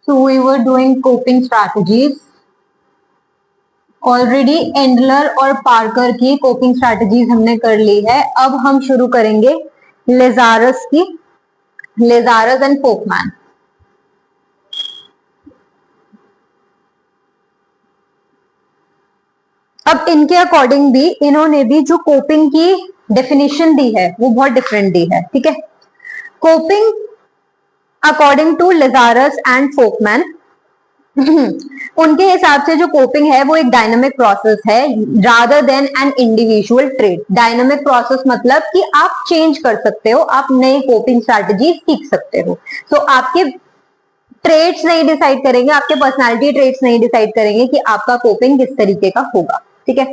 So we were doing coping strategies. Already Endler और Parker की coping strategies हमने कर ली है. अब हम शुरू करेंगे लेजारस की, लेजारस एंड फोकमैन. अब इनके अकॉर्डिंग भी इन्होंने भी जो कोपिंग की डेफिनेशन दी है वो बहुत डिफरेंट दी है. ठीक है, coping according to Lazarus and Folkman, उनके हिसाब से जो कोपिंग है वो एक डायनामिक प्रोसेस है rather than an individual trait. Dynamic process मतलब कि आप चेंज कर सकते हो, आप नई कोपिंग स्ट्रैटेजी सीख सकते हो. तो आपके ट्रेट्स नहीं डिसाइड करेंगे, आपके पर्सनालिटी ट्रेट्स नहीं डिसाइड करेंगे कि आपका कोपिंग किस तरीके का होगा. ठीक है,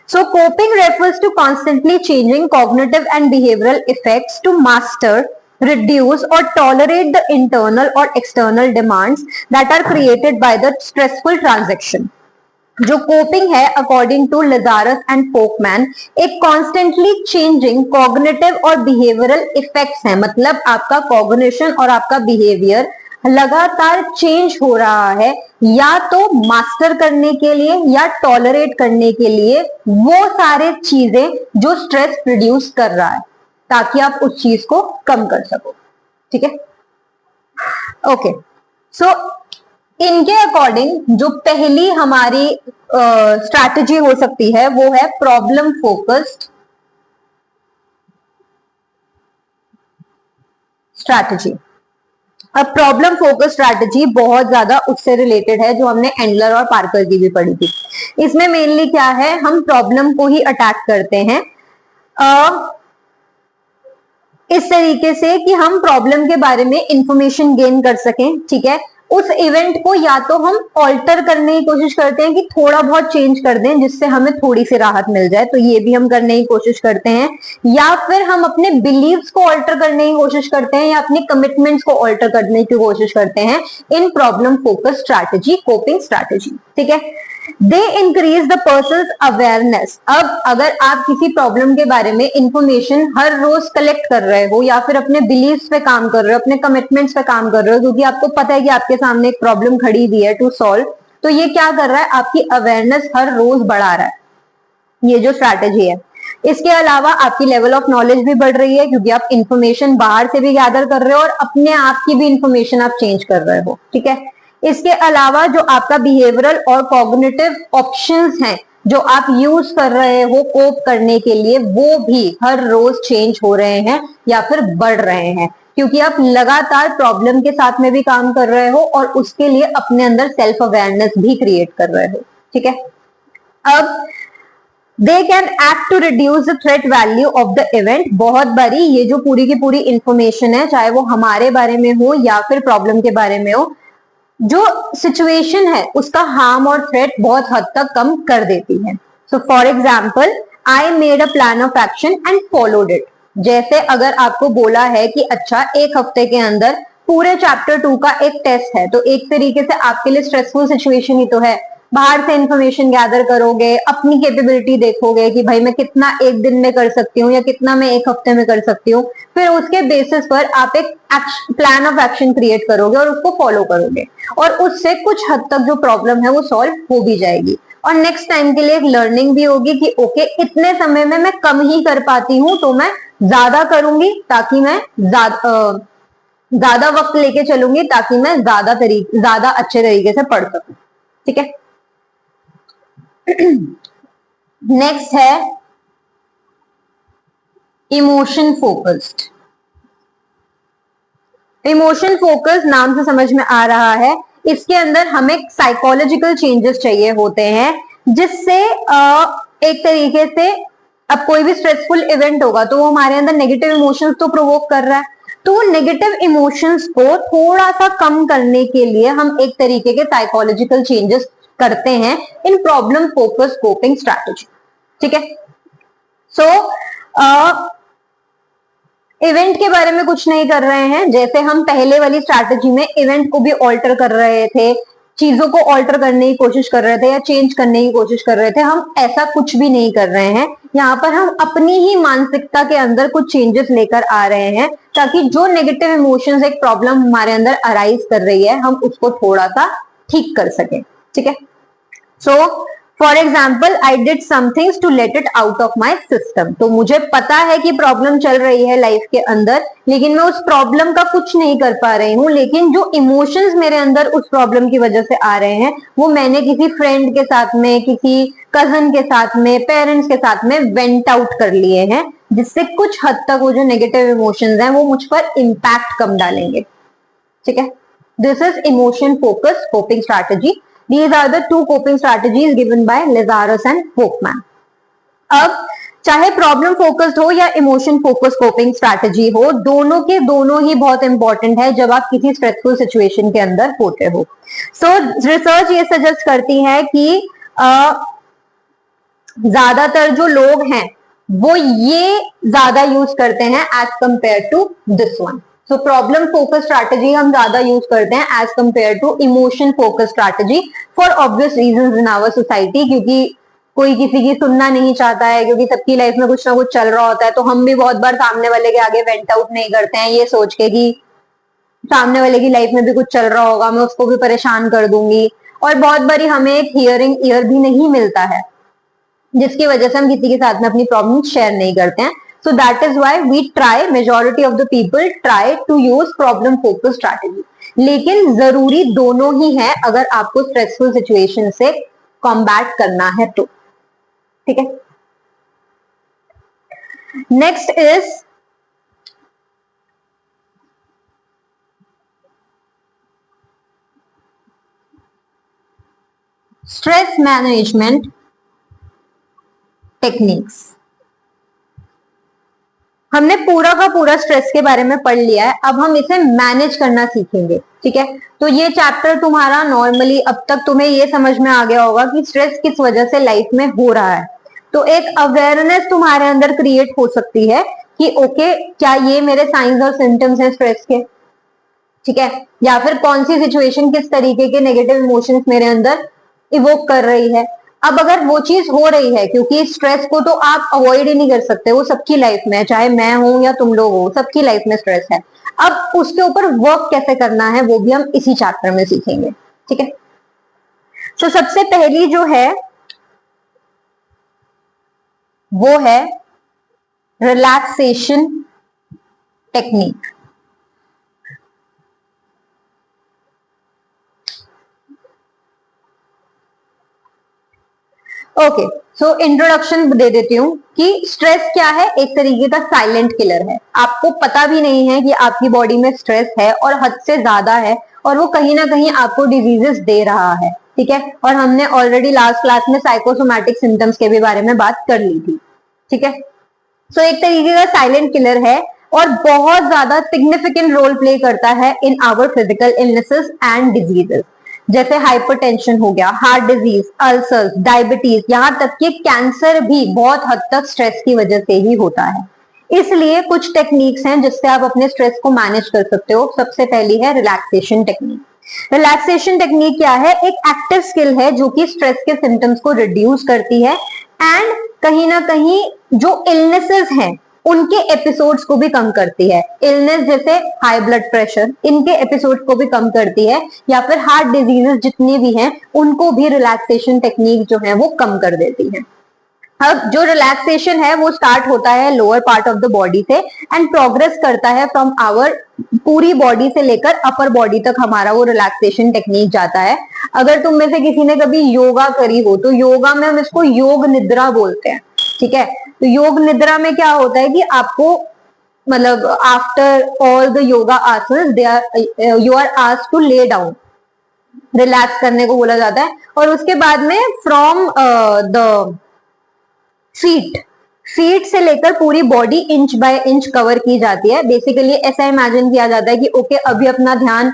so coping refers to constantly changing cognitive and behavioural effects to master, reduce or tolerate the internal or external demands that are created by the stressful transaction. जो कोपिंग है according to Lazarus and Folkman एक constantly changing cognitive और behavioural effects है. मतलब आपका cognition और आपका behaviour लगातार चेंज हो रहा है, या तो मास्टर करने के लिए या टॉलरेट करने के लिए वो सारे चीजें जो स्ट्रेस प्रोड्यूस कर रहा है, ताकि आप उस चीज को कम कर सको. ठीक है, ओके. सो इनके अकॉर्डिंग जो पहली हमारी स्ट्रैटेजी हो सकती है वो है प्रॉब्लम फोकस्ड स्ट्रैटेजी. अब प्रॉब्लम फोकस स्ट्रैटेजी बहुत ज्यादा उससे रिलेटेड है जो हमने एंडलर और पार्कर की भी पढ़ी थी. इसमें मेनली क्या है, हम प्रॉब्लम को ही अटैक करते हैं इस तरीके से कि हम प्रॉब्लम के बारे में इंफॉर्मेशन गेन कर सकें. ठीक है, उस इवेंट को या तो हम ऑल्टर करने की कोशिश करते हैं कि थोड़ा बहुत चेंज कर दें जिससे हमें थोड़ी सी राहत मिल जाए, तो ये भी हम करने की कोशिश करते हैं, या फिर हम अपने बिलीव्स को ऑल्टर करने की कोशिश करते हैं या अपने कमिटमेंट्स को ऑल्टर करने की कोशिश करते हैं in problem focus strategy, coping strategy. ठीक है, they increase the person's awareness. अब अगर आप किसी प्रॉब्लम के बारे में इंफॉर्मेशन हर रोज कलेक्ट कर रहे हो या फिर अपने बिलीव्स पे काम कर रहे हो, अपने कमिटमेंट्स पे काम कर रहे हो, क्योंकि आपको पता है कि आपके सामने एक प्रॉब्लम खड़ी हुई है टू सॉल्व, तो ये क्या कर रहा है, आपकी अवेयरनेस हर रोज बढ़ा रहा है ये जो स्ट्रैटेजी है. इसके अलावा आपकी लेवल ऑफ नॉलेज भी बढ़ रही है क्योंकि आप इंफॉर्मेशन बाहर से भी गैदर कर रहे हो और अपने आप की भी इंफॉर्मेशन आप चेंज कर रहे हो. ठीक है, इसके अलावा जो आपका बिहेवियरल और कॉग्निटिव ऑप्शंस हैं जो आप यूज कर रहे हो कोप करने के लिए, वो भी हर रोज चेंज हो रहे हैं या फिर बढ़ रहे हैं, क्योंकि आप लगातार प्रॉब्लम के साथ में भी काम कर रहे हो और उसके लिए अपने अंदर सेल्फ अवेयरनेस भी क्रिएट कर रहे हो. ठीक है, अब they can act to reduce the threat value of the event. बहुत बारी ये जो पूरी की पूरी इंफॉर्मेशन है, चाहे वो हमारे बारे में हो या फिर प्रॉब्लम के बारे में हो, जो सिचुएशन है उसका हार्म और थ्रेट बहुत हद तक कम कर देती है. So for example, I made a plan of action and followed it. जैसे अगर आपको बोला है कि अच्छा एक हफ्ते के अंदर पूरे चैप्टर 2 का एक टेस्ट है, तो एक तरीके से आपके लिए स्ट्रेसफुल सिचुएशन ही तो है. बाहर से इंफॉर्मेशन गैदर करोगे, अपनी कैपेबिलिटी देखोगे कि भाई मैं कितना एक दिन में कर सकती हूँ या कितना मैं एक हफ्ते में कर सकती हूँ, फिर उसके बेसिस पर आप एक प्लान ऑफ एक्शन क्रिएट करोगे और उसको फॉलो करोगे, और उससे कुछ हद तक जो प्रॉब्लम है वो सॉल्व हो भी जाएगी. और नेक्स्ट टाइम के लिए एक लर्निंग भी होगी कि ओके इतने समय में मैं कम ही कर पाती हूँ, तो मैं ज्यादा करूंगी ताकि मैं ज्यादा वक्त लेके चलूंगी ताकि मैं ज्यादा अच्छे तरीके से पढ़ सकूं. ठीक है, नेक्स्ट है इमोशन फोकस्ड. इमोशन फोकस नाम से समझ में आ रहा है, इसके अंदर हमें साइकोलॉजिकल चेंजेस चाहिए होते हैं जिससे एक तरीके से अब कोई भी स्ट्रेसफुल इवेंट होगा तो वो हमारे अंदर नेगेटिव इमोशंस तो प्रोवोक कर रहा है, तो नेगेटिव इमोशंस को थोड़ा सा कम करने के लिए हम एक तरीके के साइकोलॉजिकल चेंजेस करते हैं in problem focus coping strategy. ठीक है, सो इवेंट के बारे में कुछ नहीं कर रहे हैं, जैसे हम पहले वाली स्ट्रैटेजी में इवेंट को भी ऑल्टर कर रहे थे, चीजों को ऑल्टर करने की कोशिश कर रहे थे या चेंज करने की कोशिश कर रहे थे। हम ऐसा कुछ भी नहीं कर रहे हैं। यहाँ पर हम अपनी ही मानसिकता के अंदर कुछ चेंजेस लेकर आ रहे हैं, ताकि जो नेगेटिव इमोशंस एक प्रॉब्लम हमारे अंदर अराइज कर रही है, हम उसको थोड़ा सा ठीक कर सके। ठीक है, so for example I did some things to let it out of my system. तो मुझे पता है कि प्रॉब्लम चल रही है लाइफ के अंदर, लेकिन मैं उस प्रॉब्लम का कुछ नहीं कर पा रही हूँ। लेकिन जो इमोशंस मेरे अंदर उस प्रॉब्लम की वजह से आ रहे हैं, वो मैंने किसी फ्रेंड के साथ में, किसी कजन के साथ में, पेरेंट्स के साथ में वेंट आउट कर लिए हैं, जिससे कुछ हद तक वो जो नेगेटिव इमोशंस हैं वो मुझ पर इम्पैक्ट कम डालेंगे। ठीक है, this is emotion focus coping strategy. These are the two coping strategies given by Lazarus and Folkman. अब चाहे प्रॉब्लम फोकस्ड हो या इमोशन फोकस कोपिंग स्ट्रैटेजी हो, दोनों के दोनों ही बहुत इंपॉर्टेंट है जब आप किसी स्ट्रेसफुल सिचुएशन के अंदर होते हो। सो रिसर्च ये सजेस्ट करती है कि ज्यादातर जो लोग हैं वो ये ज्यादा यूज करते हैं as compare to this one. So problem focus strategy हम ज्यादा यूज करते हैं as compare to emotion focus strategy, for obvious reasons in our society. क्योंकि कोई किसी की सुनना नहीं चाहता है, क्योंकि सबकी लाइफ में कुछ ना कुछ चल रहा होता है। तो हम भी बहुत बार सामने वाले के आगे वेंट आउट नहीं करते हैं, ये सोच के कि सामने वाले की लाइफ में भी कुछ चल रहा होगा, मैं उसको भी परेशान कर दूंगी। और बहुत बारी हमें एक हियरिंग ईयर भी नहीं मिलता है, जिसकी वजह से हम किसी के साथ में अपनी प्रॉब्लम शेयर नहीं करते हैं। So that is why we try, majority of the people try to use problem focused strategy. लेकिन जरूरी दोनों ही है अगर आपको स्ट्रेसफुल सिचुएशन से कॉम्बैट करना है तो। ठीक है, next is stress management techniques. हमने पूरा का पूरा स्ट्रेस के बारे में पढ़ लिया है, अब हम इसे मैनेज करना सीखेंगे। ठीक है, तो ये चैप्टर तुम्हारा नॉर्मली अब तक तुम्हें ये समझ में आ गया होगा कि स्ट्रेस किस वजह से लाइफ में हो रहा है। तो एक अवेयरनेस तुम्हारे अंदर क्रिएट हो सकती है कि ओके, क्या ये मेरे साइंस और सिम्टम्स हैं स्ट्रेस के। ठीक है, या फिर कौन सी सिचुएशन किस तरीके के नेगेटिव इमोशंस मेरे अंदर इवोक कर रही है। अब अगर वो चीज हो रही है, क्योंकि स्ट्रेस को तो आप अवॉइड ही नहीं कर सकते, वो सबकी लाइफ में, चाहे मैं हूं या तुम लोग हो, सबकी लाइफ में स्ट्रेस है। अब उसके ऊपर वर्क कैसे करना है वो भी हम इसी चैप्टर में सीखेंगे। ठीक है, तो सबसे पहली जो है वो है relaxation technique. Okay, so introduction दे देती हूँ कि स्ट्रेस क्या है। एक तरीके का साइलेंट किलर है, आपको पता भी नहीं है कि आपकी बॉडी में स्ट्रेस है और हद से ज्यादा है, और वो कहीं ना कहीं आपको डिजीजेस दे रहा है। ठीक है, और हमने ऑलरेडी लास्ट क्लास में साइकोसोमैटिक सिम्टम्स के भी बारे में बात कर ली थी। ठीक है, सो एक तरीके का साइलेंट किलर है और बहुत ज्यादा सिग्निफिकेंट रोल प्ले करता है in our physical illnesses and diseases, जैसे हाइपरटेंशन हो गया, हार्ट डिजीज, अल्सर्स, डायबिटीज, यहाँ तक कि कैंसर भी बहुत हद तक स्ट्रेस की वजह से ही होता है। इसलिए कुछ टेक्निक्स हैं जिससे आप अपने स्ट्रेस को मैनेज कर सकते हो। सबसे पहली है रिलैक्सेशन टेक्निक। रिलैक्सेशन टेक्निक क्या है? एक एक्टिव स्किल है जो कि स्ट्रेस के सिम्टम्स को रिड्यूस करती है एंड कहीं ना कहीं जो इलनेसेस हैं उनके एपिसोड्स को भी कम करती है। इलनेस जैसे हाई ब्लड प्रेशर, इनके एपिसोड्स को भी कम करती है, या फिर हार्ट डिजीजेस जितनी भी हैं उनको भी रिलैक्सेशन टेक्निक जो है वो कम कर देती है। अब जो रिलैक्सेशन है वो स्टार्ट होता है lower part of the body से एंड प्रोग्रेस करता है फ्रॉम आवर पूरी बॉडी से लेकर अपर बॉडी तक हमारा वो रिलैक्सेशन टेक्निक जाता है। अगर तुम में से किसी ने कभी योगा करी हो तो योगा में हम इसको योग निद्रा बोलते हैं। ठीक है, तो योग निद्रा में क्या होता है कि आपको मतलब after all the yoga asanas they are you are asked to lay down, relax करने को बोला जाता है। और उसके बाद में फ्रॉम द फीट से लेकर पूरी body inch by inch cover की जाती है। बेसिकली ऐसा इमेजिन किया जाता है कि ओके अभी अपना ध्यान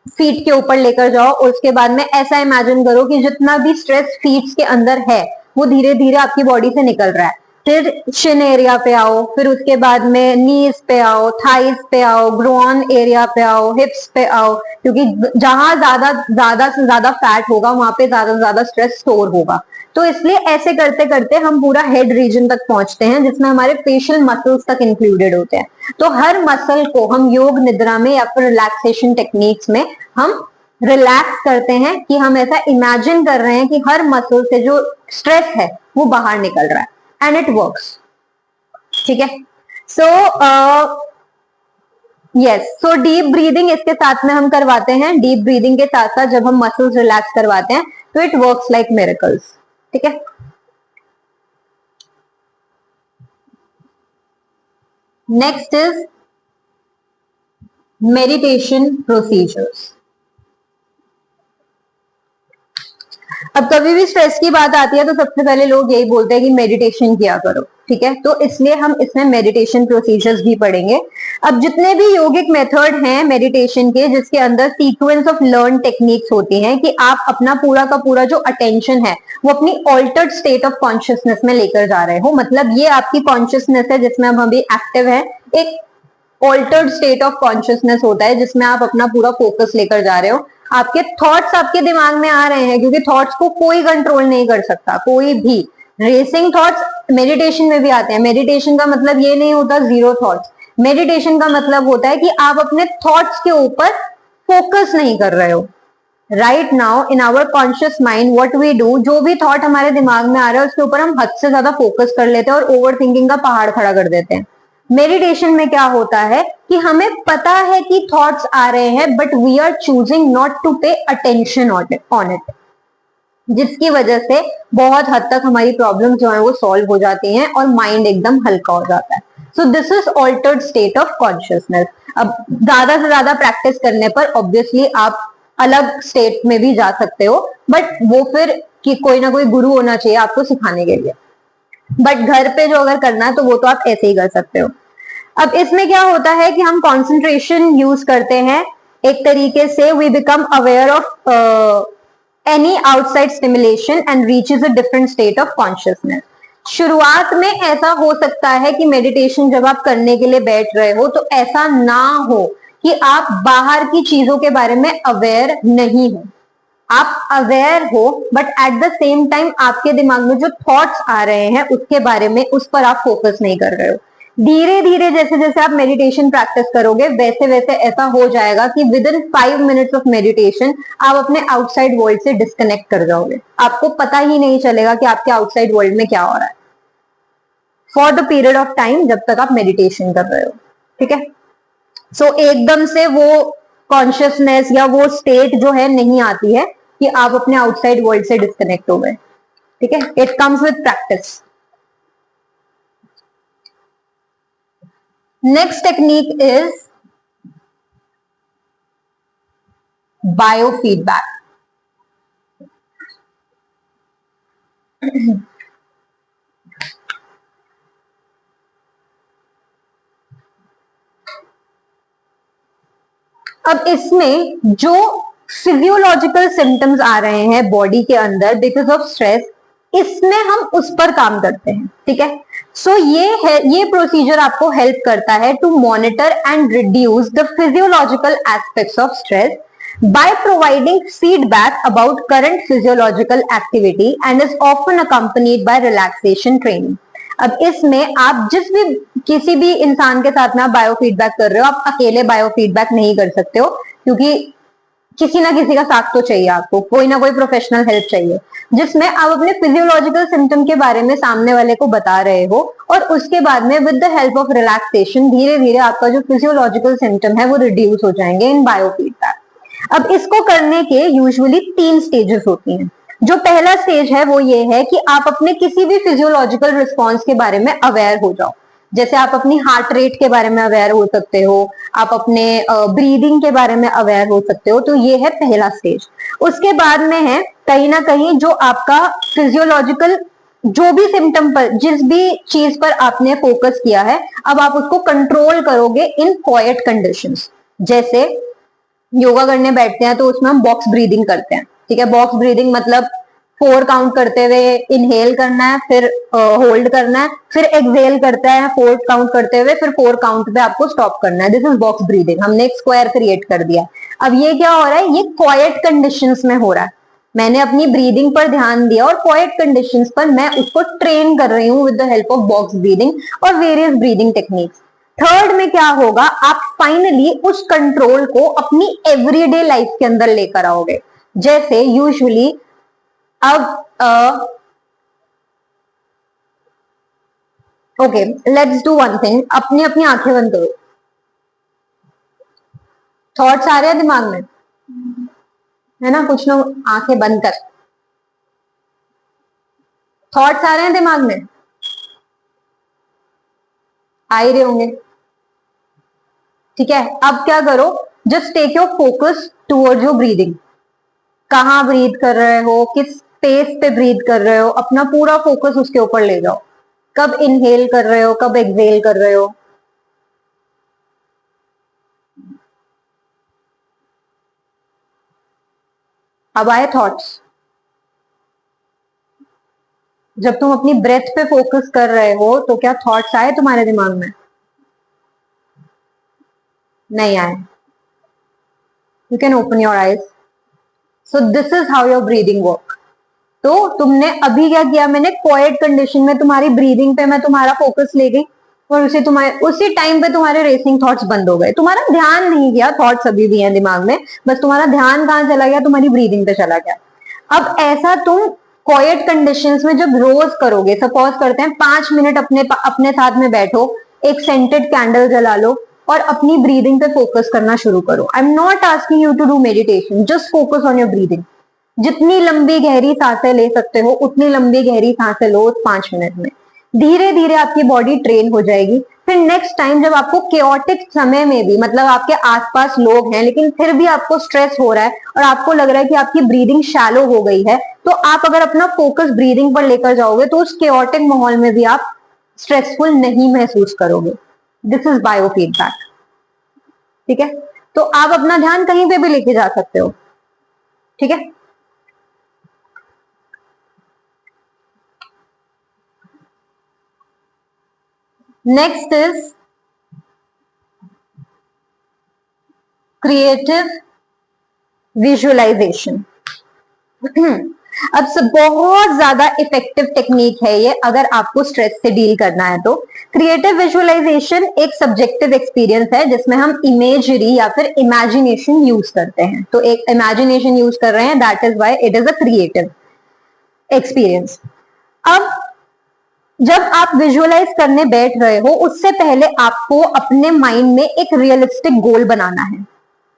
फीट के ऊपर लेकर जाओ और उसके बाद में ऐसा इमेजिन करो कि जितना भी स्ट्रेस फीट के अंदर है वो धीरे धीरे आपकी बॉडी से निकल रहा है। फिर शिन एरिया पे आओ, फिर उसके बाद में नीज पे आओ, थाइस पे आओ, ग्रोन एरिया पे आओ, हिप्स पे आओ, क्योंकि जहां ज्यादा से ज्यादा फैट होगा वहां पे ज्यादा से ज्यादा स्ट्रेस स्टोर होगा। तो इसलिए ऐसे करते करते हम पूरा हेड रीजन तक पहुंचते हैं, जिसमें हमारे फेशियल मसल्स तक इंक्लूडेड होते हैं। तो हर मसल को हम योग निद्रा में या फिर रिलैक्सेशन टेक्निक्स में हम रिलैक्स करते हैं, कि हम ऐसा इमेजिन कर रहे हैं कि हर मसल से जो स्ट्रेस है वो बाहर निकल रहा है, एंड इट वर्क्स। ठीक है, so yes, so deep breathing इसके साथ में हम करवाते हैं। डीप ब्रीदिंग के साथ साथ जब हम मसल्स रिलैक्स करवाते हैं तो इट वर्क्स लाइक मिरेकल्स। ठीक है, नेक्स्ट इज मेडिटेशन प्रोसीजर्स। अब कभी भी स्ट्रेस की बात आती है तो सबसे पहले लोग यही बोलते हैं कि मेडिटेशन किया करो। ठीक है, तो इसलिए हम इसमें मेडिटेशन प्रोसीजर्स भी पढ़ेंगे। अब जितने भी योगिक मेथड हैं मेडिटेशन के, जिसके अंदर सीक्वेंस ऑफ लर्न टेक्निक्स होती हैं, कि आप अपना पूरा का पूरा जो अटेंशन है वो अपनी ऑल्टर्ड स्टेट ऑफ कॉन्शियसनेस में लेकर जा रहे हो। मतलब ये आपकी कॉन्शियसनेस है जिसमें हम अभी एक्टिव है, एक ऑल्टर्ड स्टेट ऑफ कॉन्शियसनेस होता है जिसमें आप अपना पूरा फोकस लेकर जा रहे हो। आपके थॉट्स आपके दिमाग में आ रहे हैं, क्योंकि थॉट्स को कोई कंट्रोल नहीं कर सकता, कोई भी। रेसिंग थॉट्स मेडिटेशन में भी आते हैं। मेडिटेशन का मतलब ये नहीं होता जीरो थॉट्स। मेडिटेशन का मतलब होता है कि आप अपने थॉट्स के ऊपर फोकस नहीं कर रहे हो। Right now in our conscious mind what we do, जो भी थॉट हमारे दिमाग में आ रहा है उसके ऊपर हम हद से ज्यादा फोकस कर लेते हैं और ओवर थिंकिंग का पहाड़ खड़ा कर देते हैं। मेडिटेशन में क्या होता है कि हमें पता है कि थॉट्स आ रहे हैं, but we are choosing not to pay attention on it, जिसकी वजह से बहुत हद तक हमारी प्रॉब्लम जो है वो सॉल्व हो जाती हैं और माइंड एकदम हल्का हो जाता है। So this is altered state of consciousness. अब ज्यादा से ज्यादा प्रैक्टिस करने पर ऑब्वियसली आप अलग स्टेट में भी जा सकते हो, बट वो फिर कि कोई ना कोई गुरु होना चाहिए आपको सिखाने के लिए। बट घर पे जो अगर करना है तो वो तो आप ऐसे ही कर सकते हो। अब इसमें क्या होता है कि हम कंसंट्रेशन यूज करते हैं एक तरीके से, we become aware of any outside stimulation and reaches a different state of consciousness. शुरुआत में ऐसा हो सकता है कि मेडिटेशन जब आप करने के लिए बैठ रहे हो तो ऐसा ना हो कि आप बाहर की चीजों के बारे में अवेयर नहीं हो। आप अवेयर हो, but at the same time आपके दिमाग में जो थॉट्स आ रहे हैं उसके बारे में, उस पर आप फोकस नहीं कर रहे हो। धीरे धीरे जैसे जैसे आप मेडिटेशन प्रैक्टिस करोगे वैसे वैसे ऐसा हो जाएगा कि with in 5 minutes of meditation आप अपने आउटसाइड वर्ल्ड से डिस्कनेक्ट कर जाओगे। आपको पता ही नहीं चलेगा कि आपके आउटसाइड वर्ल्ड में क्या हो रहा है, for the period of time जब तक आप मेडिटेशन कर रहे हो। ठीक है, सो एकदम से वो कॉन्शियसनेस या वो स्टेट जो है नहीं आती है कि आप अपने आउटसाइड वर्ल्ड से डिस्कनेक्ट हो गए। ठीक है, it comes with practice. Next technique is biofeedback. अब इसमें जो फिजियोलॉजिकल सिम्टम्स आ रहे हैं बॉडी के अंदर बिकॉज ऑफ स्ट्रेस, इसमें हम उस पर काम करते हैं। ठीक है, सो ये प्रोसीजर आपको हेल्प करता है to monitor and reduce the physiological aspects of stress by providing feedback about current physiological activity and is often accompanied by relaxation training। अब इसमें आप जिस भी किसी भी इंसान के साथ में आप बायो फीडबैक कर रहे हो, आप अकेले बायो फीडबैक नहीं कर सकते हो, क्योंकि किसी ना किसी का साथ तो चाहिए, आपको कोई ना कोई प्रोफेशनल हेल्प चाहिए, जिसमें आप अपने फिजियोलॉजिकल सिम्टम के बारे में सामने वाले को बता रहे हो और उसके बाद में with the help of relaxation धीरे धीरे आपका जो फिजियोलॉजिकल सिम्टम है वो रिड्यूस हो जाएंगे इन बायो फीडबैक। अब इसको करने के यूजुअली 3 स्टेजेस होती हैं। जो पहला स्टेज है वो ये है कि आप अपने किसी भी फिजियोलॉजिकल रिस्पॉन्स के बारे में अवेयर हो जाओ। जैसे आप अपनी हार्ट रेट के बारे में अवेयर हो सकते हो, आप अपने ब्रीदिंग के बारे में अवेयर हो सकते हो। तो ये है पहला स्टेज। उसके बाद में है कहीं ना कहीं जो आपका फिजियोलॉजिकल जो भी सिम्टम पर, जिस भी चीज पर आपने फोकस किया है, अब आप उसको कंट्रोल करोगे इन क्वाइट कंडीशंस। जैसे योगा करने बैठते हैं तो उसमें हम बॉक्स ब्रीदिंग करते हैं। ठीक है, बॉक्स ब्रीदिंग मतलब 4 काउंट करते हुए इनहेल करना है, फिर होल्ड करना है, फिर एक्सहेल करता है 4 काउंट करते हुए, फिर 4 काउंट पे आपको स्टॉप करना है। This is box breathing. हमने एक स्क्वायर क्रिएट कर दिया। अब ये क्या हो रहा है, ये क्वाइट कंडीशंस में हो रहा है। मैंने अपनी ब्रीदिंग पर ध्यान दिया और क्वाइट कंडीशंस पर मैं उसको ट्रेन कर रही हूँ with the help of box breathing और वेरियस ब्रीदिंग टेक्निक्स। थर्ड में क्या होगा, आप फाइनली उस कंट्रोल को अपनी एवरीडे लाइफ के अंदर लेकर आओगे। जैसे यूजुअली अब okay, let's do one thing. अपनी अपनी आंखें बंद करो। थॉट्स आ रहे हैं दिमाग में, है ना? कुछ लोग आंखें बंद कर, थॉट्स आ रहे हैं दिमाग में, आ ही रहे होंगे। ठीक है, अब क्या करो, just take your focus towards your breathing. कहाँ ब्रीथ कर रहे हो, किस स्पेस पे ब्रीथ कर रहे हो, अपना पूरा फोकस उसके ऊपर ले जाओ। कब इनहेल कर रहे हो, कब एक्सहेल कर रहे हो। अब आए थॉट्स। जब तुम अपनी ब्रेथ पे फोकस कर रहे हो तो क्या थॉट्स आए तुम्हारे दिमाग में? नहीं आए। You can open your eyes. So this is how your breathing work. तो तुमने अभी क्या किया, मैंने क्वाइट कंडीशन में तुम्हारी ब्रीदिंग पे मैं तुम्हारा फोकस ले गई और उसी टाइम पे तुम्हारे रेसिंग थॉट्स बंद हो गए। तुम्हारा ध्यान नहीं गया, थॉट्स अभी भी हैं दिमाग में, बस तुम्हारा ध्यान कहाँ चला गया, तुम्हारी ब्रीदिंग पे चला गया। अब ऐसा तुम क्वाइट कंडीशंस में जब रोज करोगे, सपोज करते हैं 5 मिनट अपने साथ में बैठो, एक सेंटेड कैंडल जला लो और अपनी ब्रीदिंग पे फोकस करना शुरू करो। I am not asking you to do meditation, just focus on your breathing. जितनी लंबी गहरी सांसें ले सकते हो उतनी लंबी गहरी सांसें लो उस 5 मिनट में। धीरे धीरे आपकी बॉडी ट्रेन हो जाएगी। फिर नेक्स्ट टाइम जब आपको केओटिक समय में भी, मतलब आपके आसपास लोग हैं लेकिन फिर भी आपको स्ट्रेस हो रहा है और आपको लग रहा है कि आपकी ब्रीदिंग शैलो हो गई है, तो आप अगर अपना फोकस ब्रीदिंग पर लेकर जाओगे तो उस केओटिक माहौल में भी आप स्ट्रेसफुल नहीं महसूस करोगे। This is bio feedback. ठीक है, तो आप अपना ध्यान कहीं पे भी लेके जा सकते हो। ठीक है, नेक्स्ट इज क्रिएटिव विजुअलाइजेशन। अब सब बहुत ज्यादा इफेक्टिव टेक्निक है ये अगर आपको स्ट्रेस से डील करना है तो। क्रिएटिव विजुअलाइजेशन एक सब्जेक्टिव एक्सपीरियंस है जिसमें हम इमेजरी या फिर इमेजिनेशन यूज करते हैं। तो एक इमेजिनेशन यूज कर रहे हैं, that is why it is a creative experience. अब जब आप विजुअलाइज करने बैठ रहे हो उससे पहले आपको अपने माइंड में एक रियलिस्टिक गोल बनाना है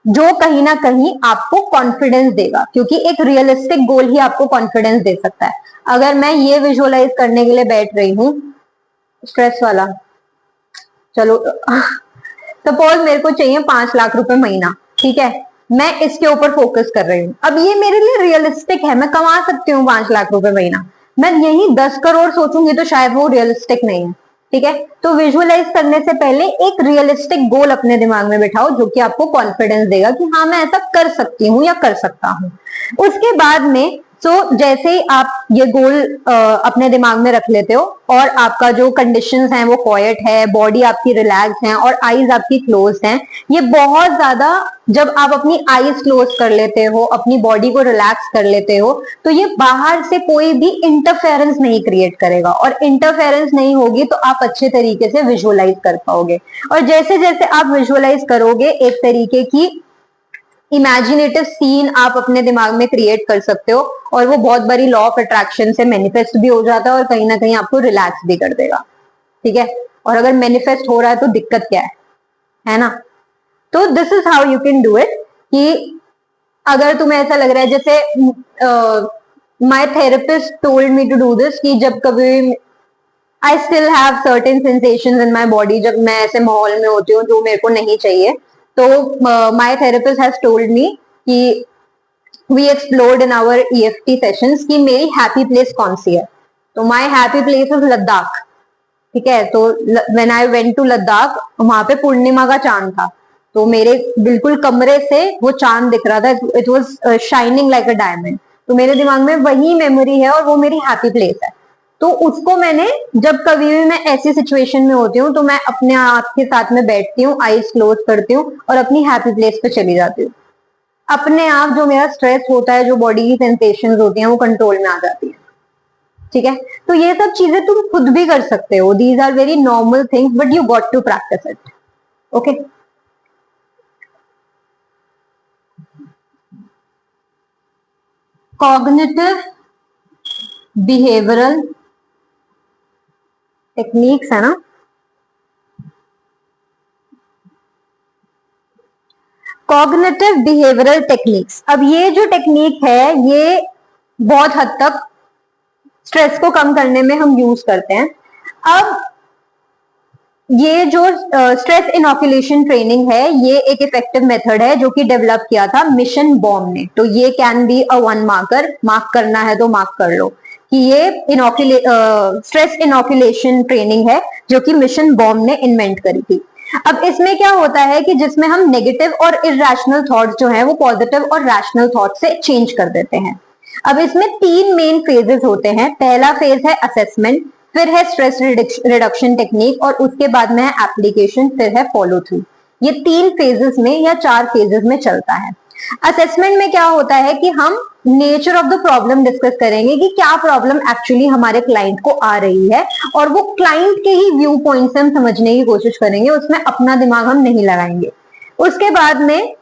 जो कहीं ना कहीं आपको कॉन्फिडेंस देगा, क्योंकि एक रियलिस्टिक गोल ही आपको कॉन्फिडेंस दे सकता है। अगर मैं ये विजुअलाइज करने के लिए बैठ रही हूँ स्ट्रेस वाला, चलो सपोज मेरे को चाहिए 5 लाख रुपए महीना, ठीक है, मैं इसके ऊपर फोकस कर रही हूँ। अब ये मेरे लिए रियलिस्टिक है, मैं कमा सकती हूँ 5 लाख रुपए महीना। मैं यही 10 करोड़ सोचूंगी तो शायद वो रियलिस्टिक नहीं है। ठीक है, तो विजुअलाइज करने से पहले एक रियलिस्टिक गोल अपने दिमाग में बिठाओ जो कि आपको कॉन्फिडेंस देगा कि हाँ मैं ऐसा कर सकती हूँ या कर सकता हूँ। उसके बाद में जैसे ही आप ये गोल अपने दिमाग में रख लेते हो और आपका जो कंडीशंस हैं वो क्वाइट है, बॉडी आपकी रिलैक्स है और आईज आपकी क्लोज हैं, ये बहुत ज्यादा, जब आप अपनी आईज क्लोज कर लेते हो, अपनी बॉडी को रिलैक्स कर लेते हो, तो ये बाहर से कोई भी इंटरफेरेंस नहीं क्रिएट करेगा और इंटरफेरेंस नहीं होगी तो आप अच्छे तरीके से विजुअलाइज कर पाओगे। और जैसे जैसे आप विजुअलाइज करोगे एक तरीके की इमेजिनेटिव सीन आप अपने दिमाग में क्रिएट कर सकते हो और वो बहुत बड़ी लॉ ऑफ अट्रैक्शन से मैनिफेस्ट भी हो जाता है और कहीं ना कहीं आपको रिलैक्स भी कर देगा। ठीक है, और अगर मैनिफेस्ट हो रहा है तो दिक्कत क्या है ना? तो this is how you can do it. कि अगर तुम्हें ऐसा लग रहा है, जैसे my therapist told me to do this, कि जब कभी I still have certain sensations in my body, जब मैं ऐसे माहौल में होती हूँ जो मेरे को नहीं चाहिए, तो my therapist has told me कि we explored in our EFT sessions कि मेरी हैप्पी प्लेस कौन सी है। तो my happy place is Ladakh. ठीक है, तो when I went to Ladakh, वहां पे पूर्णिमा का चांद था, तो मेरे बिल्कुल कमरे से वो चांद दिख रहा था, it was shining like a diamond. तो मेरे दिमाग में वही मेमोरी है और वो मेरी हैप्पी प्लेस है। तो उसको मैंने, जब कभी भी मैं ऐसी सिचुएशन में होती हूँ तो मैं अपने आप के साथ में बैठती हूँ, आईज क्लोज करती हूँ और अपनी हैप्पी प्लेस पे चली जाती हूँ। अपने आप जो मेरा स्ट्रेस होता है, जो बॉडी की सेंसेशंस होती हैं, वो कंट्रोल में आ जाती है। ठीक है, तो ये सब चीजें तुम खुद भी कर सकते हो। These are very normal things but you got to practise it. Okay, cognitive behavioural techniques है ना। कॉग्निटिव बिहेवियरल टेक्निक्स, अब ये जो टेक्निक है ये बहुत हद तक स्ट्रेस को कम करने में हम यूज करते हैं। अब ये जो स्ट्रेस इनोकुलेशन ट्रेनिंग है, ये एक इफेक्टिव मेथड है जो कि डेवलप किया था मिशन बॉम ने। तो ये can be a one marker, mark करना है तो मार्क कर लो कि ये स्ट्रेस इनोकुलेशन ट्रेनिंग है जो कि मिशन बॉम ने इन्वेंट करी थी। अब इसमें क्या होता है कि जिसमें हम नेगेटिव और इरेशनल थॉट्स जो है वो पॉजिटिव और रैशनल थॉट से चेंज कर देते हैं। अब इसमें 3 मेन फेजेस होते हैं। पहला फेज है असेसमेंट, फिर है स्ट्रेस रिडक्शन टेक्निक और उसके बाद में है एप्लीकेशन, फिर है फॉलो थ्रू। ये 3 फेजेस में या 4 फेजेस में चलता है। असेसमेंट में क्या होता है कि हम nature of the problem discuss करेंगे कि क्या प्रॉब्लम एक्चुअली हमारे क्लाइंट को आ रही है, और वो क्लाइंट के ही व्यू पॉइंट से हम समझने की कोशिश करेंगे, उसमें अपना दिमाग हम नहीं लगाएंगे। उसके बाद में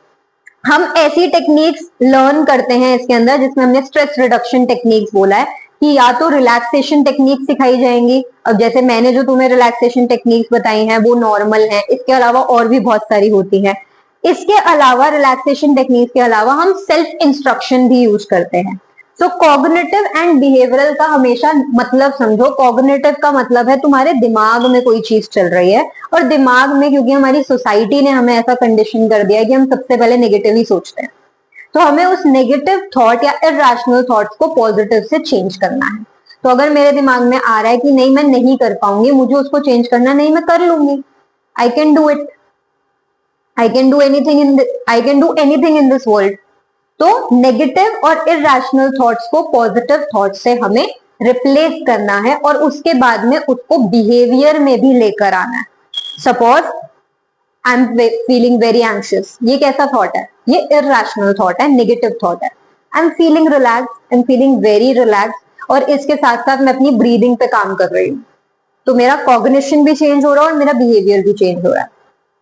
हम ऐसी टेक्निक्स लर्न करते हैं इसके अंदर जिसमें हमने स्ट्रेस रिडक्शन टेक्निक्स बोला है कि या तो रिलैक्सेशन टेक्निक सिखाई जाएंगी। अब जैसे मैंने जो तुम्हें रिलैक्सेशन टेक्निक्स बताई हैं वो नॉर्मल है, इसके अलावा और भी बहुत सारी होती हैं। इसके अलावा रिलैक्सेशन टेक्निक्स के अलावा हम सेल्फ इंस्ट्रक्शन भी यूज करते हैं। सो कॉग्निटिव एंड बिहेवियरल का हमेशा मतलब समझो। कॉग्निटिव का मतलब है तुम्हारे दिमाग में कोई चीज चल रही है, और दिमाग में, क्योंकि हमारी सोसाइटी ने हमें ऐसा कंडीशन कर दिया है कि हम सबसे पहले नेगेटिव ही सोचते हैं, तो हमें उस नेगेटिव थॉट या इरेशनल थॉट्स को पॉजिटिव से चेंज करना है। तो अगर मेरे दिमाग में आ रहा है कि नहीं मैं नहीं कर पाऊंगी, मुझे उसको चेंज करना, नहीं मैं कर लूंगी, I can do it, I can do anything I can do anything in this world. तो नेगेटिव और इरेशनल थॉट्स को पॉजिटिव थॉट्स से हमें रिप्लेस करना है और उसके बाद में उसको बिहेवियर में भी लेकर आना है। Suppose I am feeling very anxious, ये कैसा थॉट है? ये इरेशनल थॉट है, नेगेटिव थॉट है। I am feeling relax, I am feeling very relax, और इसके साथ साथ मैं अपनी ब्रीदिंग पे काम कर रही हूँ, तो मेरा कॉग्निशन भी चेंज हो रहा है और मेरा बिहेवियर भी चेंज हो रहा है।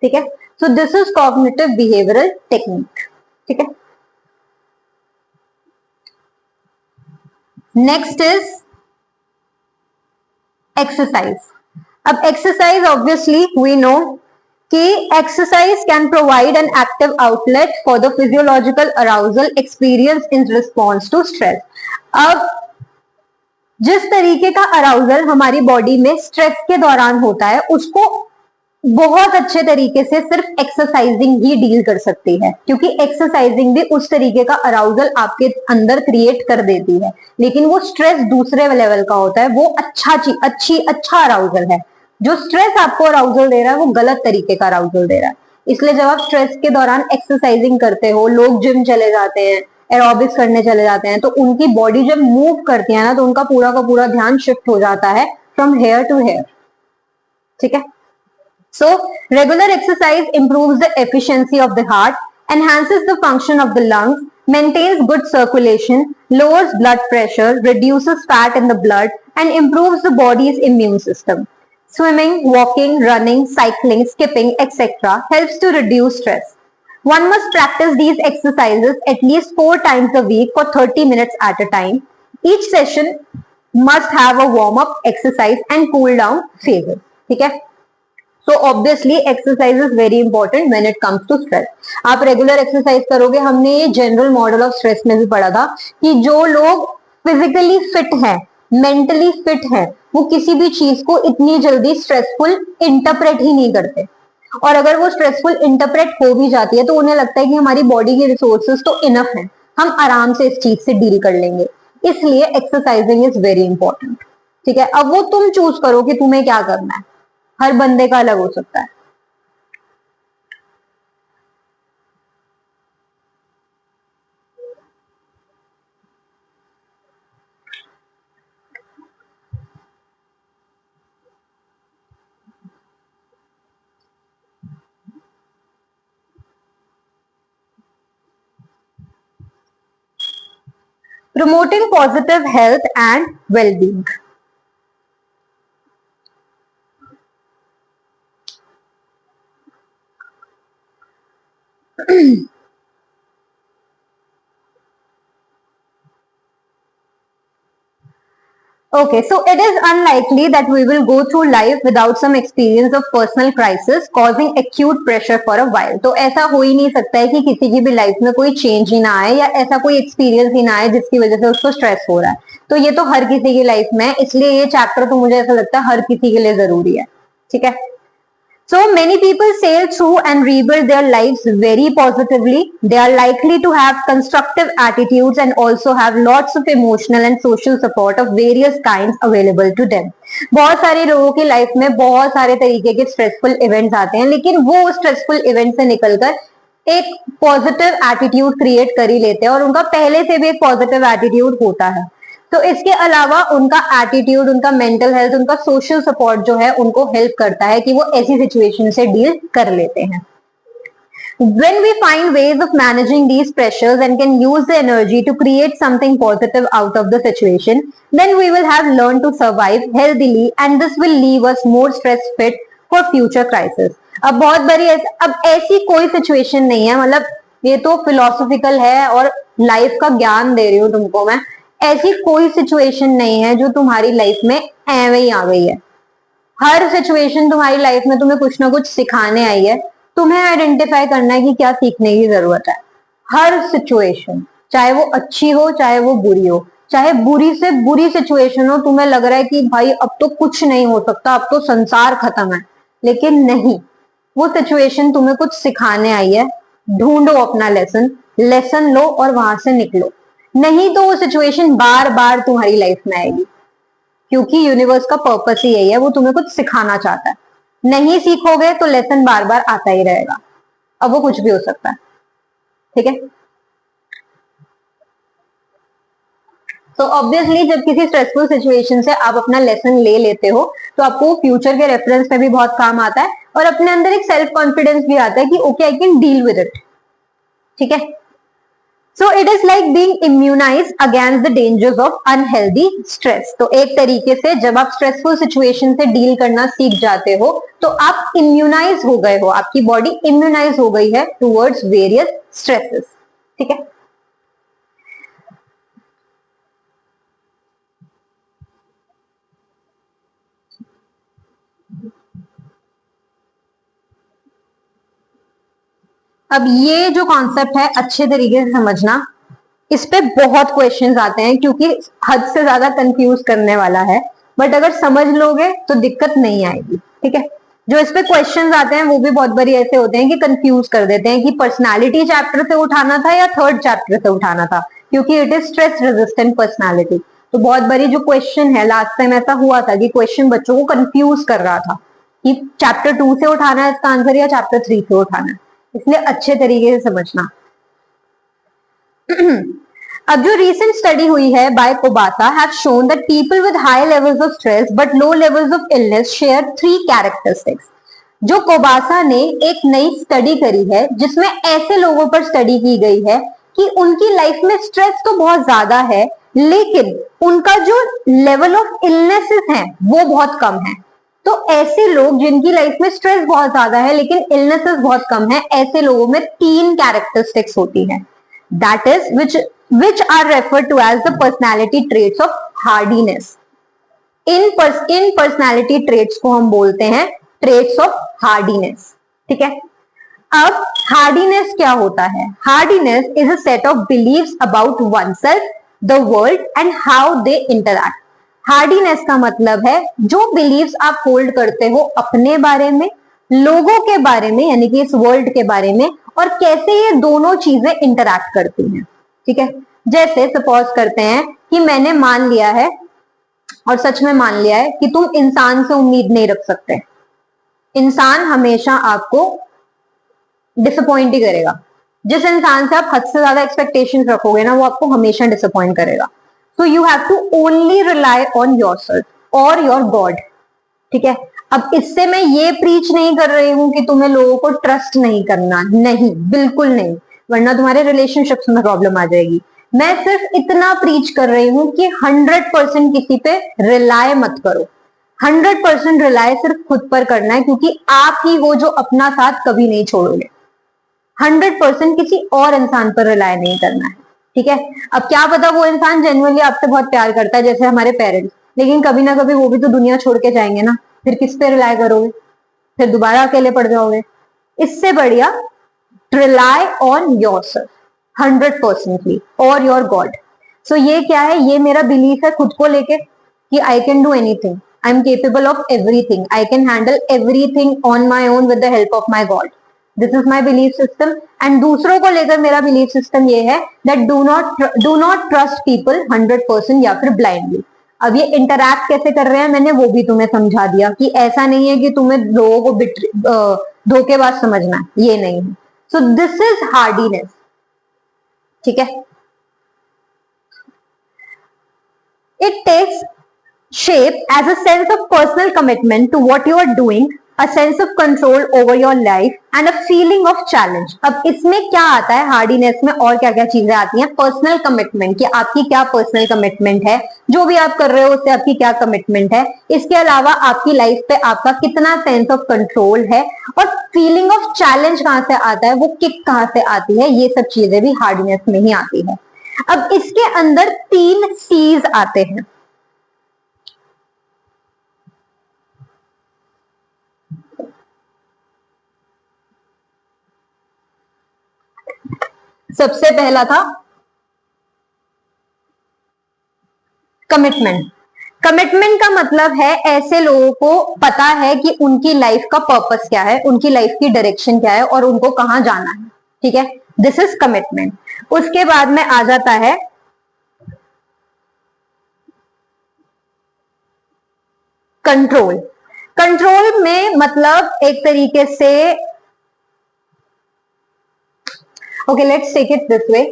ठीक है, so this is cognitive behavioural technique. ठीक है, नेक्स्ट इज एक्सरसाइज। अब एक्सरसाइज ऑब्वियसली वी नो कि exercise can provide an active outlet for the physiological arousal experience in response to stress. अब जिस तरीके का अराउजल हमारी बॉडी में स्ट्रेस के दौरान होता है उसको बहुत अच्छे तरीके से सिर्फ एक्सरसाइजिंग ही डील कर सकती है, क्योंकि एक्सरसाइजिंग भी उस तरीके का अराउजल आपके अंदर क्रिएट कर देती है। लेकिन वो स्ट्रेस दूसरे लेवल का होता है, वो अच्छा अराउजल है। जो स्ट्रेस आपको अराउजल दे रहा है वो गलत तरीके का अराउजल दे रहा है। इसलिए जब आप स्ट्रेस के दौरान एक्सरसाइजिंग करते हो, लोग जिम चले जाते हैं, एरोबिक्स करने चले जाते हैं, तो उनकी बॉडी जब मूव करती है ना तो उनका पूरा का पूरा ध्यान शिफ्ट हो जाता है फ्रॉम हेयर टू हेयर। ठीक है, so regular exercise improves the efficiency of the heart, enhances the function of the lungs, maintains good circulation, lowers blood pressure, reduces fat in the blood, and improves the body's immune system. Swimming, walking, running, cycling, skipping, etc. helps to reduce stress. One must practice these exercises at least 4 times a week for 30 minutes at a time. Each session must have a warm-up, exercise and cool down phases. ठीक है, so obviously exercise is very important when it comes to stress. आप regular exercise करोगे, हमने ये general model of stress में भी पढ़ा था कि जो लोग फिजिकली फिट है, मेंटली फिट है, वो किसी भी चीज को इतनी जल्दी स्ट्रेसफुल इंटरप्रेट ही नहीं करते। और अगर वो स्ट्रेसफुल इंटरप्रेट हो भी जाती है तो उन्हें लगता है कि हमारी बॉडी के रिसोर्सेज तो इनफ है, हम आराम से इस चीज से डील कर लेंगे। इसलिए एक्सरसाइजिंग इज वेरी इंपॉर्टेंट। ठीक है, अब वो तुम चूज करो कि तुम्हें क्या करना है, हर बंदे का अलग हो सकता है। Promoting positive health and well-being. Okay, so it is unlikely that we will go through life without some experience of personal crisis causing acute pressure for a while. तो ऐसा हो ही नहीं सकता है कि किसी की भी लाइफ में कोई चेंज ही ना आए या ऐसा कोई एक्सपीरियंस ही ना आए जिसकी वजह से उसको स्ट्रेस हो रहा है. तो ये तो हर किसी की लाइफ में है, इसलिए ये चैप्टर तो मुझे ऐसा लगता है हर किसी के लिए जरूरी है. ठीक है. So many people sail through and rebuild their lives very positively. They are likely to have constructive attitudes and also have lots of emotional and social support of various kinds available to them. बहुत सारे लोगों की life में बहुत सारे तरीके के stressful events आते हैं, लेकिन वो स्ट्रेसफुल इवेंट से निकलकर एक पॉजिटिव एटीट्यूड क्रिएट कर ही लेते हैं और उनका पहले से भी एक पॉजिटिव एटीट्यूड होता है. तो इसके अलावा उनका एटीट्यूड, उनका मेंटल हेल्थ, उनका सोशल सपोर्ट जो है उनको हेल्प करता है कि वो ऐसी सिचुएशन से डील कर लेते हैं. When we find ways of managing these pressures and can use the energy to create something positive out of the situation, then we will have learned to survive healthily and this will leave us more stress fit for future crisis. अब बहुत बड़ी अब ऐसी कोई situation नहीं है, मतलब ये तो फिलोसॉफिकल है और लाइफ का ज्ञान दे रही हूँ तुमको मैं. ऐसी कोई सिचुएशन नहीं है जो तुम्हारी लाइफ में ऐवे ही आ गई है. हर सिचुएशन तुम्हारी लाइफ में तुम्हें कुछ ना कुछ सिखाने आई है. तुम्हें आइडेंटिफाई करना है कि क्या सीखने की जरूरत है. हर सिचुएशन, चाहे वो अच्छी हो चाहे वो बुरी हो, चाहे बुरी से बुरी सिचुएशन हो, तुम्हें लग रहा है कि भाई अब तो कुछ नहीं हो सकता, अब तो संसार खत्म है, लेकिन नहीं, वो सिचुएशन तुम्हें कुछ सिखाने आई है. ढूंढो अपना लेसन लो और वहां से निकलो. नहीं तो वो सिचुएशन बार बार तुम्हारी लाइफ में आएगी, क्योंकि यूनिवर्स का पर्पस ही यही है, वो तुम्हें कुछ सिखाना चाहता है. नहीं सीखोगे तो लेसन बार बार आता ही रहेगा. अब वो कुछ भी हो सकता है. ठीक है. तो ऑब्वियसली जब किसी स्ट्रेसफुल सिचुएशन से आप अपना लेसन ले लेते हो तो आपको फ्यूचर के रेफरेंस में भी बहुत काम आता है और अपने अंदर एक सेल्फ कॉन्फिडेंस भी आता है कि okay I can deal with it. ठीक है. So it is like being immunized against the dangers of unhealthy stress. तो एक तरीके से जब आप स्ट्रेसफुल सिचुएशन से डील करना सीख जाते हो तो आप इम्यूनाइज हो गए हो, आपकी बॉडी इम्यूनाइज हो गई है टुवर्ड्स वेरियस स्ट्रेसेस. ठीक है. अब ये जो कॉन्सेप्ट है अच्छे तरीके से समझना. इस पे बहुत क्वेश्चंस आते हैं क्योंकि हद से ज्यादा कंफ्यूज करने वाला है, बट अगर समझ लोगे तो दिक्कत नहीं आएगी. ठीक है. जो इस पे क्वेश्चंस आते हैं वो भी बहुत बारी ऐसे होते हैं कि कंफ्यूज कर देते हैं कि पर्सनालिटी चैप्टर से उठाना था या थर्ड चैप्टर से उठाना था, क्योंकि it is stress resistant personality. तो बहुत बारी जो क्वेश्चन है, लास्ट टाइम ऐसा हुआ था कि क्वेश्चन बच्चों को कंफ्यूज कर रहा था कि चैप्टर 2 से उठाना है इसका आंसर या चैप्टर 3 से उठाना है. इसलिए अच्छे तरीके से समझना. अब जो recent स्टडी हुई है by Kobasa have shown that people with high levels of stress but low levels of illness share 3 characteristics. जो कोबासा ने एक नई स्टडी करी है जिसमें ऐसे लोगों पर स्टडी की गई है कि उनकी लाइफ में स्ट्रेस तो बहुत ज्यादा है लेकिन उनका जो लेवल ऑफ इलनेसेस है वो बहुत कम है. तो ऐसे लोग जिनकी लाइफ में स्ट्रेस बहुत ज्यादा है लेकिन इलनेसेस बहुत कम है, ऐसे लोगों में 3 कैरेक्टरिस्टिक्स होती है. That is which are referred to as the personality traits of hardiness. In personality traits को हम बोलते हैं traits of hardiness. ठीक है. अब hardiness क्या होता है? Hardiness is a set of beliefs about oneself, the world and how they interact. Hardiness का मतलब है जो beliefs आप hold करते हो अपने बारे में, लोगों के बारे में यानी कि इस वर्ल्ड के बारे में, और कैसे ये दोनों चीजें इंटरैक्ट करती हैं. ठीक है. जैसे सपोज करते हैं कि मैंने मान लिया है और सच में मान लिया है कि तुम इंसान से उम्मीद नहीं रख सकते. इंसान हमेशा आपको डिसअपॉइंट ही करेगा. जिस इंसान से आप हद से ज्यादा एक्सपेक्टेशंस रखोगे ना वो आपको हमेशा डिसअपॉइंट करेगा. So you have to only rely on yourself और योर गॉड. ठीक है. अब इससे मैं ये प्रीच नहीं कर रही हूं कि तुम्हें लोगों को ट्रस्ट नहीं करना, नहीं, बिल्कुल नहीं, वरना तुम्हारे रिलेशनशिप्स में प्रॉब्लम आ जाएगी. मैं सिर्फ इतना प्रीच कर रही हूं कि 100% किसी पे रिलाय मत करो। 100% रिलाय सिर्फ खुद पर करना है, क्योंकि आप ही हो जो अपना साथ कभी नहीं छोड़ोगे। 100% किसी और इंसान पर रिलाय नहीं करना है, ठीक है। अब क्या पता वो इंसान जेन्युइनली आपसे बहुत प्यार करता है, जैसे हमारे पेरेंट्स, लेकिन कभी ना कभी वो भी तो दुनिया छोड़ के जाएंगे ना, फिर किस पे रिलाय करोगे, फिर दोबारा अकेले पड़ जाओगे। इससे बढ़िया रिलाय ऑन योरसेल्फ 100% और योर गॉड। सो ये क्या है, ये मेरा बिलीफ है खुद को लेके कि I can do anything, I am capable of everything, I can handle everything on my own with the help of my God. This is my belief system. And दूसरों को लेकर मेरा बिलीफ सिस्टम ये है that do not trust people 100% या फिर blindly. अब ये इंटरैक्ट कैसे कर रहे हैं मैंने वो भी तुम्हें समझा दिया कि ऐसा नहीं है कि तुम्हें लोगों को धोखेबाज समझना है, ये नहीं है। सो दिस इज हार्डीनेस, ठीक है। It takes shape as a sense of personal commitment to what you are doing, a sense of control over your life and a feeling of challenge। अब इसमें क्या आता है हार्डीनेस में, और क्या क्या चीजें आती हैं। पर्सनल कमिटमेंट, कि आपकी क्या पर्सनल कमिटमेंट है, जो भी आप कर रहे हो उससे आपकी क्या कमिटमेंट है। इसके अलावा आपकी लाइफ पे आपका कितना सेंस ऑफ कंट्रोल है, और फीलिंग ऑफ चैलेंज कहां से आता है, वो किक कहां से आती है, ये सब चीजें भी हार्डीनेस में ही आती है। अब इसके अंदर 3 सीज आते हैं। सबसे पहला था कमिटमेंट। कमिटमेंट का मतलब है ऐसे लोगों को पता है कि उनकी लाइफ का पर्पस क्या है, उनकी लाइफ की डायरेक्शन क्या है और उनको कहां जाना है, ठीक है। This is commitment. उसके बाद में आ जाता है कंट्रोल। कंट्रोल में मतलब एक तरीके से, okay let's take it this way.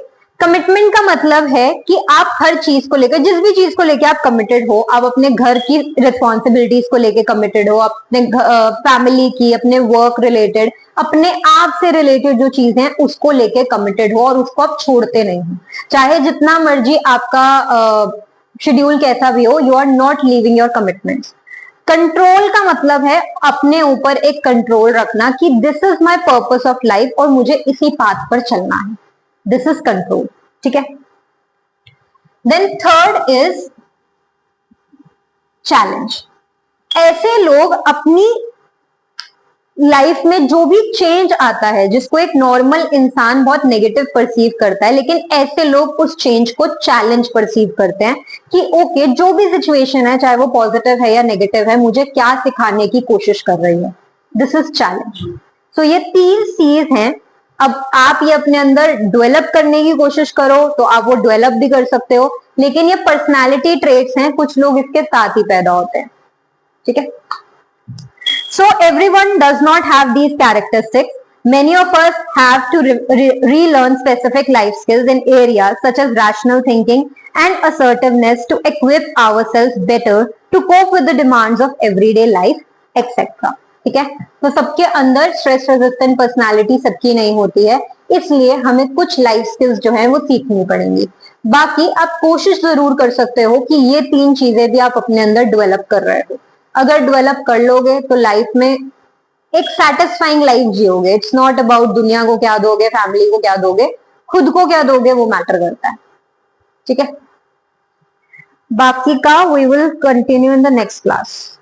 Commitment का मतलब है कि आप हर चीज को लेकर, जिस भी चीज को लेकर आप कमिटेड हो, आप अपने घर की रिस्पॉन्सिबिलिटीज को लेकर कमिटेड हो, अपने फैमिली की, अपने वर्क रिलेटेड, अपने आप से रिलेटेड जो चीजें हैं उसको लेके कमिटेड हो और उसको आप छोड़ते नहीं हो। चाहे जितना मर्जी आपका शेड्यूल कैसा भी हो, you are not leaving your commitments. Control का मतलब है अपने ऊपर एक कंट्रोल रखना कि this is my purpose of life और मुझे इसी पाथ पर चलना है। दिस इज कंट्रोल, ठीक है। Then third is challenge. ऐसे लोग अपनी लाइफ में जो भी चेंज आता है, जिसको एक नॉर्मल इंसान बहुत नेगेटिव परसीव करता है, लेकिन ऐसे लोग उस चेंज को चैलेंज परसीव करते हैं कि ओके जो भी सिचुएशन है, चाहे वो पॉजिटिव है या नेगेटिव है, मुझे क्या सिखाने की कोशिश कर रही है। This is challenge. सो ये 3 सीज हैं। अब आप ये अपने अंदर डेवलप करने की कोशिश करो तो आप वो डेवलप भी कर सकते हो, लेकिन ये पर्सनैलिटी ट्रेट्स हैं, कुछ लोग इसके साथ ही पैदा होते हैं, ठीक है। So everyone does not have these characteristics. Many of us have to relearn specific life skills in areas such as rational thinking and assertiveness to equip ourselves better to cope with the demands of everyday life, etc. ठीक है। तो सबके अंदर stress resistant personality सबकी नहीं होती है, इसलिए हमें कुछ लाइफ स्किल्स जो है वो सीखनी पड़ेंगी। बाकी आप कोशिश जरूर कर सकते हो कि ये 3 चीजें भी आप अपने अंदर डेवलप कर रहे हो। अगर डेवलप कर लोगे तो लाइफ में एक सेटिस्फाइंग लाइफ जियोगे। इट्स नॉट अबाउट दुनिया को क्या दोगे, फैमिली को क्या दोगे, खुद को क्या दोगे वो मैटर करता है, ठीक है। बाकी का we will continue in the next class.